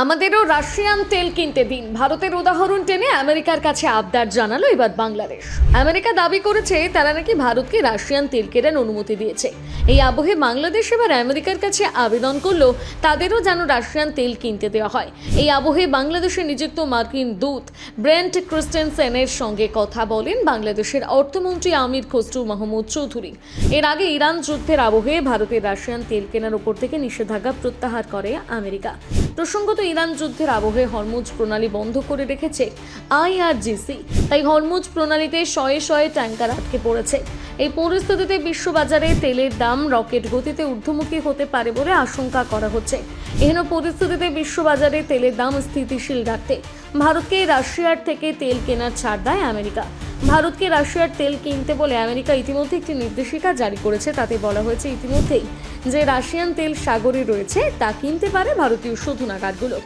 আমাদেরও রাশিয়ান তেল কিনতে দিন। ভারতের উদাহরণ টেনে আমেরিকার কাছে আবদার জানালো এবার বাংলাদেশ। আমেরিকা দাবি করেছে তারা নাকি ভারতকে রাশিয়ান তেল কেনার অনুমতি দিয়েছে। এই আবহে বাংলাদেশ এবার আমেরিকার কাছে আবেদন করলো তাদেরও যেন রাশিয়ান তেল কিনতে দেওয়া হয়। এই আবহে বাংলাদেশে নিযুক্ত মার্কিন দূত ব্রেন্ট ক্রিস্টেনসেনের সঙ্গে কথা বলেন বাংলাদেশের অর্থমন্ত্রী আমির খসরু মাহমুদ চৌধুরী। এর আগে ইরান যুদ্ধের আবহে ভারতের রাশিয়ান তেল কেনার উপর থেকে নিষেধাজ্ঞা প্রত্যাহার করে আমেরিকা। প্রসঙ্গত ইরান যুদ্ধের আবহে হরমুজ প্রণালী বন্ধ করে রেখেছে IRGC, তাই হরমুজ প্রণালীতে শয়ে শয়ে ট্যাঙ্কার আটকে পড়েছে। এই পরিস্থিতিতে বিশ্ববাজারে তেলের দাম রকেট গতিতে ঊর্ধ্বমুখী হতে পারে বলে আশঙ্কা করা হচ্ছে। এহেন পরিস্থিতিতে বিশ্ববাজারে তেলের দাম স্থিতিশীল রাখতে ভারতকে রাশিয়ার থেকে তেল কেনার ছাড় দেয় আমেরিকা। ভারতকে রাশিয়ার তেল কিনতে বলে আমেরিকা ইতিমধ্যে একটি নির্দেশিকা জারি করেছে। তাতে বলা হয়েছে ইতিমধ্যেই যে রাশিয়ান তেল সাগরে রয়েছে তা কিনতে পারে ভারতীয় শোধনাগারগুলো।